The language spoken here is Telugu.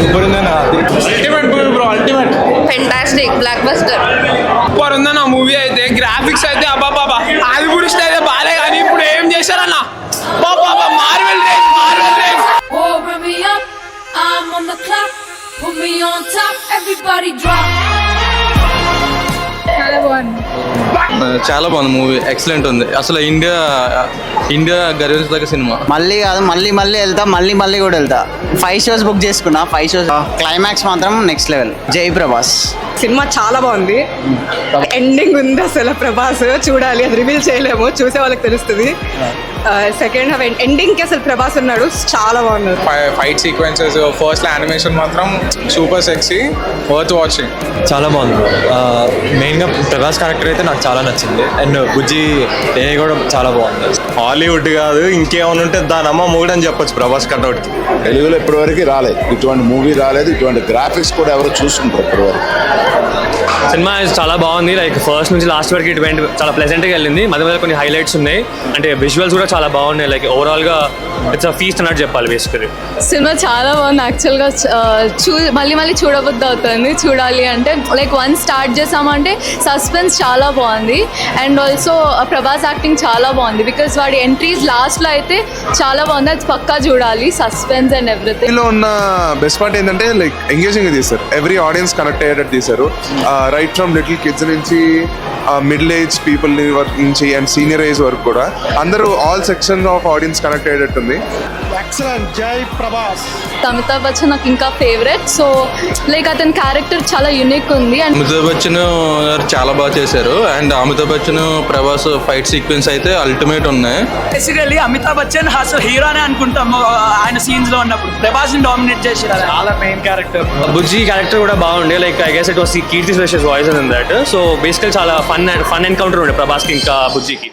సూపర్ ఉందన్న. Ultimate movie bro, ultimate. Fantastic block buster. Super ఉందన్న మూవీ అయితే. గ్రాఫిక్స్ అయితే అబ్బా బాబా, అది గురించి అయితే బాలే. కానీ ఇప్పుడు ఏం చేశారన్న, బాబా Marvel range, Marvel range. Oh, bring me up, I'm on the clock. Put me on top, everybody drop. చాలా బాగుంది మూవీ, ఎక్సలెంట్ ఉంది. అసలు ఇండియా గర్వించదగ్గ సినిమా. మళ్ళీ కాదు, మళ్ళీ వెళ్తా, మళ్ళీ కూడా వెళ్తా. 5 షోస్ బుక్ చేసుకున్నా, 5 షోస్. క్లైమాక్స్ మాత్రం నెక్స్ట్ లెవెల్. జై ప్రభాస్. సినిమా చాలా బాగుంది. ఎండింగ్ ఉంది అసలు. ప్రభాస్ చూడాలి, అది రివీల్ చేయలేము, చూసే వాళ్ళకి తెలుస్తుంది. సెకండ్ హాఫ్ ఎండింగ్ కి అసలు ప్రభాస్ ఉన్నాడు, చాలా బాగున్నారు. ఫైట్ సీక్వెన్సెస్, ఫస్ట్ యానిమేషన్ మాత్రం సూపర్ సెక్సీ, వర్త్ వాచింగ్. చాలా బాగుంది. మెయిన్గా ప్రభాస్ క్యారెక్టర్ అయితే నాకు చాలా నచ్చింది. అండ్ బుజ్జి ఏ కూడా చాలా బాగుంది. హాలీవుడ్ కాదు, ఇంకేమైనా ఉంటే దాని అమ్మ మూడు అని చెప్పొచ్చు ప్రభాస్ కట్అవుట్కి. తెలుగులో ఇప్పటివరకు రాలేదు, ఇటువంటి మూవీ రాలేదు, ఇటువంటి గ్రాఫిక్స్ కూడా ఎవరు చూసుకుంటారు ఇప్పటివరకు. సినిమా చాలా బాగుంది. లైక్ ఫస్ట్ నుంచి లాస్ట్ వరకు ఇటువంటి చాలా ప్లెజెంట్గా వెళ్ళింది. మధ్య మధ్య కొన్ని హైలైట్స్ ఉన్నాయి, అంటే విజువల్స్ కూడా చాలా బాగున్నాయి. లైక్ ఓవరాల్గా ఇట్స్ అ ఫీస్ట్ అన్నట్టు చెప్పాలి బేసికలీ. సినిమా చాలా బాగుంది యాక్చువల్గా. మళ్ళీ చూడబుద్ధి అవుతుంది చూడాలి అంటే. లైక్ వన్స్ స్టార్ట్ చేసామంటే సస్పెన్స్ చాలా బాగుంది. అండ్ ఆల్సో ప్రభాస్ యాక్టింగ్ చాలా బాగుంది. బికాస్ వాడి ఎంట్రీస్ లాస్ట్లో అయితే చాలా బాగుంది, అది పక్కా చూడాలి. Suspense and everything. దీనిలో ఉన్న బెస్ట్ పార్ట్ ఏంటంటే లైక్ ఎంగేజింగ్ తీశారు, ఎవ్రీ ఆడియన్స్ కనెక్ట్ అయ్యేటట్టు తీశారు. రైట్ ఫ్రమ్ లిటిల్ కిడ్స్ నుంచి మిడిల్ ఏజ్ పీపుల్ నుంచి అండ్ సీనియర్ ఏజ్ వరకు కూడా అందరూ all sections of audience connect అయ్యేటట్టుంది. ఎక్సలెంట్. జై ప్రభాస్. అమితాబ్ బచ్చన్ నాకు ఇంకా ఫేవరెట్. సో లైక్ అతని క్యారెక్టర్ చాలా యూనిక్ ఉంది. అండ్ అమితాబ్ బచ్చన్ గారు చాలా బాగా చేశారు. And Amitabh Bachchan Prabhas fight sequence అయితే అల్టిమేట్ ఉన్నాయి. బేసికల్లీ అమితాబ్ బచ్చన్ అసలు హీరోనే అనుకుంటాము ఆయన సీన్స్ లో ఉన్నప్పుడు. ప్రభాస్ ని డామినేట్ చేశారు, చాలా మెయిన్ క్యారెక్టర్. బుజ్జి క్యారెక్టర్ కూడా బాగుండే. Like I guess it was Keerthy Suresh voice in that. So basically చాలా ఫన్ ఎన్కౌంటర్ ఉండే ప్రభాస్కి ఇంకా బుజ్జికి.